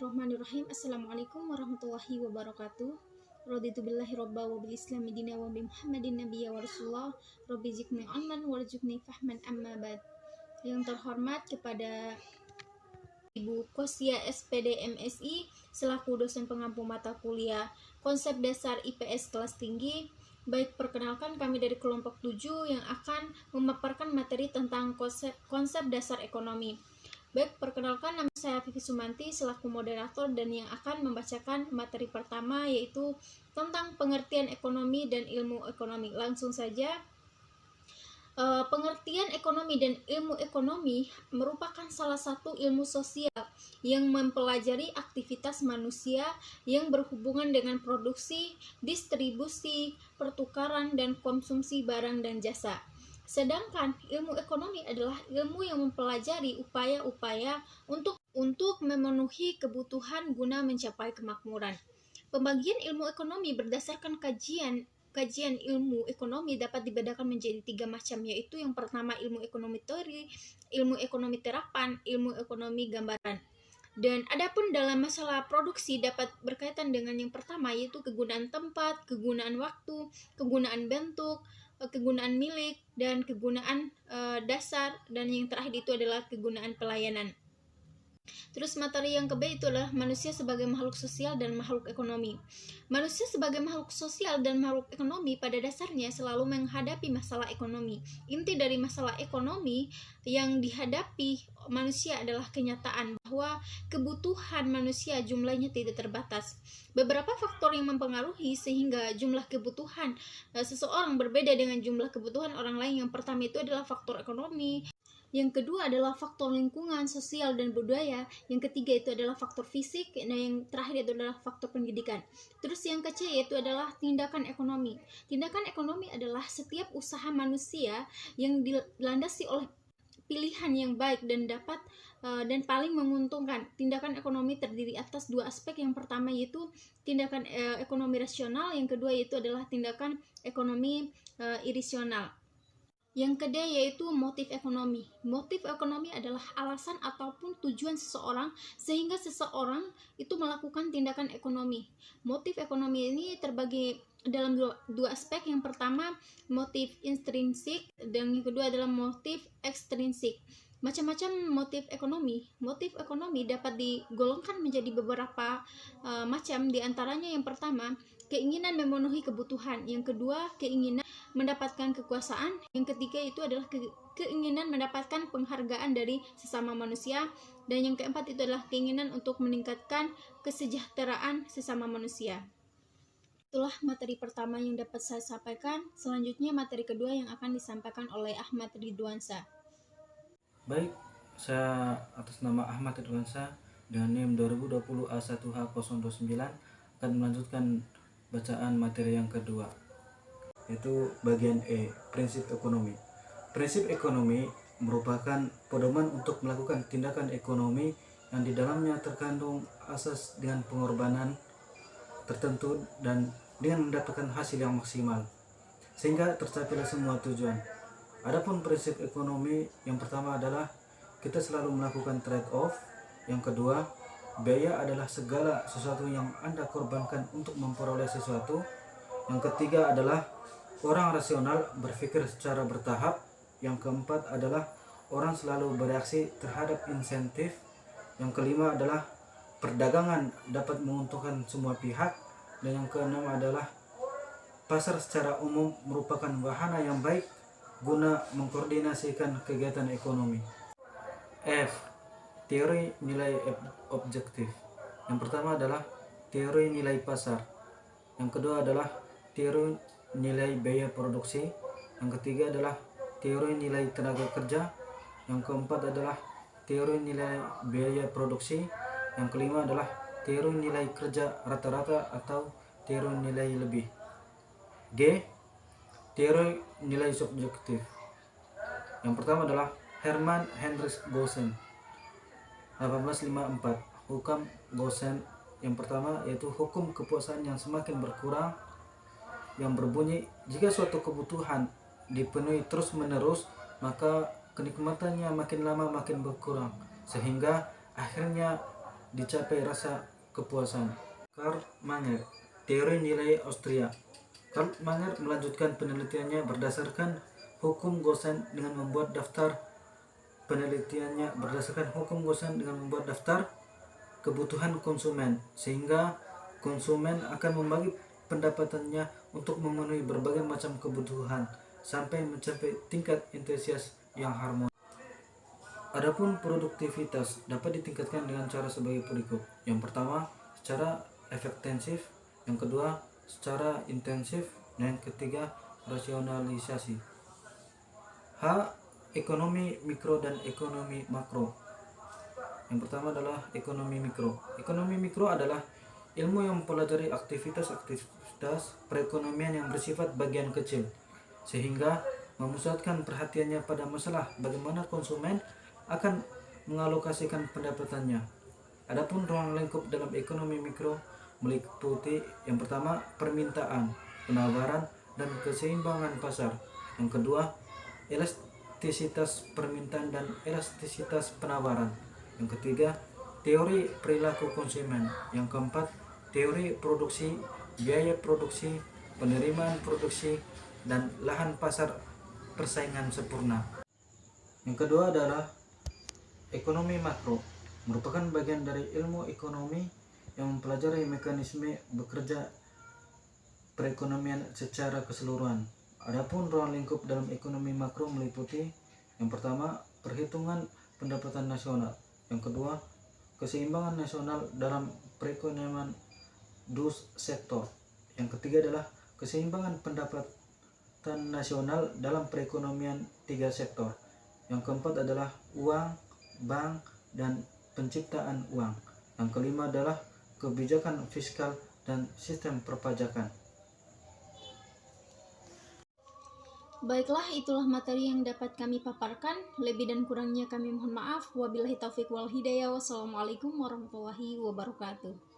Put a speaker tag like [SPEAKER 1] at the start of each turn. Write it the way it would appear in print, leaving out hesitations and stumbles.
[SPEAKER 1] Bismillahirrahmanirrahim. Assalamualaikum warahmatullahi wabarakatuh. Raditu billahi robba wa bil islami dina wa bi Muhammadin nabiyya wa rasulullah. Rabbi zikni ilman warzuqni fahman amma ba'd. Yang terhormat kepada Ibu Kosia SPD MSI selaku dosen pengampu mata kuliah Konsep Dasar IPS kelas tinggi. Baik, perkenalkan kami dari kelompok 7 yang akan memaparkan materi tentang konsep dasar ekonomi. Baik, perkenalkan, nama saya Vivi Sumanti selaku moderator dan yang akan membacakan materi pertama, yaitu tentang pengertian ekonomi dan ilmu ekonomi. Langsung saja. Pengertian ekonomi dan ilmu ekonomi merupakan salah satu ilmu sosial yang mempelajari aktivitas manusia yang berhubungan dengan produksi, distribusi, pertukaran, dan konsumsi barang dan jasa. Sedangkan ilmu ekonomi adalah ilmu yang mempelajari upaya-upaya untuk memenuhi kebutuhan guna mencapai kemakmuran. Pembagian ilmu ekonomi berdasarkan kajian ilmu ekonomi dapat dibedakan menjadi 3 macam, yaitu yang pertama ilmu ekonomi teori, ilmu ekonomi terapan, ilmu ekonomi gambaran. Dan adapun dalam masalah produksi dapat berkaitan dengan yang pertama, yaitu kegunaan tempat, kegunaan waktu, kegunaan bentuk, kegunaan milik, dan kegunaan dasar, dan yang terakhir itu adalah kegunaan pelayanan. Terus materi yang kedua itu adalah manusia sebagai makhluk sosial dan makhluk ekonomi. Manusia sebagai makhluk sosial dan makhluk ekonomi pada dasarnya selalu menghadapi masalah ekonomi. Inti dari masalah ekonomi yang dihadapi manusia adalah kenyataan bahwa kebutuhan manusia jumlahnya tidak terbatas. Beberapa faktor yang mempengaruhi sehingga jumlah kebutuhan seseorang berbeda dengan jumlah kebutuhan orang lain. Yang pertama itu adalah faktor ekonomi. Yang kedua adalah faktor lingkungan, sosial, dan budaya. Yang ketiga itu adalah faktor fisik. Dan yang terakhir itu adalah faktor pendidikan. Terus yang ketiga itu adalah tindakan ekonomi. Tindakan ekonomi adalah setiap usaha manusia yang dilandasi oleh pilihan yang baik dan dapat dan paling menguntungkan. Tindakan ekonomi terdiri atas 2 aspek. Yang pertama yaitu tindakan ekonomi rasional. Yang kedua yaitu adalah tindakan ekonomi irasional. Yang kedua yaitu motif ekonomi. Motif ekonomi adalah alasan ataupun tujuan seseorang sehingga seseorang itu melakukan tindakan ekonomi. Motif ekonomi ini terbagi dalam dua aspek. Yang pertama motif intrinsik dan yang kedua adalah motif ekstrinsik. Macam-macam motif ekonomi. Motif ekonomi dapat digolongkan menjadi beberapa macam. Di antaranya yang pertama keinginan memenuhi kebutuhan, yang kedua keinginan mendapatkan kekuasaan, yang ketiga itu adalah keinginan mendapatkan penghargaan dari sesama manusia, dan yang keempat itu adalah keinginan untuk meningkatkan kesejahteraan sesama manusia. Itulah materi pertama yang dapat saya sampaikan. Selanjutnya materi kedua yang akan disampaikan oleh Ahmad Ridwansyah.
[SPEAKER 2] Baik, saya atas nama Ahmad Ridwansyah dengan NIM 2020 A1H029 akan melanjutkan bacaan materi yang kedua, yaitu bagian E, prinsip ekonomi. Prinsip ekonomi merupakan pedoman untuk melakukan tindakan ekonomi yang di dalamnya terkandung asas dengan pengorbanan tertentu dan dengan mendapatkan hasil yang maksimal sehingga tercapailah semua tujuan. Adapun prinsip ekonomi yang pertama adalah kita selalu melakukan trade off. Yang kedua, biaya adalah segala sesuatu yang Anda korbankan untuk memperoleh sesuatu. Yang ketiga adalah orang rasional berpikir secara bertahap. Yang keempat adalah orang selalu bereaksi terhadap insentif. Yang kelima adalah perdagangan dapat menguntungkan semua pihak. Dan yang keenam adalah pasar secara umum merupakan wahana yang baik guna mengkoordinasikan kegiatan ekonomi. F. Teori nilai objektif. Yang pertama adalah teori nilai pasar. Yang kedua adalah teori nilai biaya produksi. Yang ketiga adalah teori nilai tenaga kerja. Yang keempat adalah teori nilai biaya produksi. Yang kelima adalah teori nilai kerja rata-rata atau teori nilai lebih. G. Teori nilai subjektif. Yang pertama adalah Hermann Heinrich Gaussen 1854. Hukum Gaussen yang pertama yaitu hukum kepuasan yang semakin berkurang, yang berbunyi jika suatu kebutuhan dipenuhi terus menerus maka kenikmatannya makin lama makin berkurang sehingga akhirnya dicapai rasa kepuasan. Karl Menger, teori nilai Austria. Karl Menger melanjutkan penelitiannya berdasarkan hukum Gaussian dengan membuat daftar kebutuhan konsumen, sehingga konsumen akan membagi pendapatannya untuk memenuhi berbagai macam kebutuhan sampai mencapai tingkat intensitas yang harmonis. Adapun produktivitas dapat ditingkatkan dengan cara sebagai berikut. Yang pertama, secara efektif, yang kedua, secara intensif, dan yang ketiga, rasionalisasi. Ekonomi mikro dan ekonomi makro. Yang pertama adalah ekonomi mikro. Ekonomi mikro adalah ilmu yang mempelajari aktivitas perekonomian yang bersifat bagian kecil, sehingga memusatkan perhatiannya pada masalah bagaimana konsumen akan mengalokasikan pendapatannya. Adapun ruang lingkup dalam ekonomi mikro meliputi yang pertama, permintaan, penawaran, dan keseimbangan pasar. Yang kedua, elastisitas permintaan dan elastisitas penawaran. Yang ketiga, teori perilaku konsumen. Yang keempat, teori produksi, biaya produksi, penerimaan produksi, dan lahan pasar persaingan sempurna. Yang kedua adalah ekonomi makro, merupakan bagian dari ilmu ekonomi yang mempelajari mekanisme bekerja perekonomian secara keseluruhan. Adapun ruang lingkup dalam ekonomi makro meliputi yang pertama, perhitungan pendapatan nasional. Yang kedua, keseimbangan nasional dalam perekonomian dua sektor. Yang ketiga adalah keseimbangan pendapatan nasional dalam perekonomian tiga sektor. Yang keempat adalah uang, bank, dan penciptaan uang. Yang kelima adalah kebijakan fiskal dan sistem perpajakan.
[SPEAKER 1] Baiklah, itulah materi yang dapat kami paparkan. Lebih dan kurangnya kami mohon maaf. Wabillahi taufiq wal hidayah. Wassalamualaikum warahmatullahi wabarakatuh.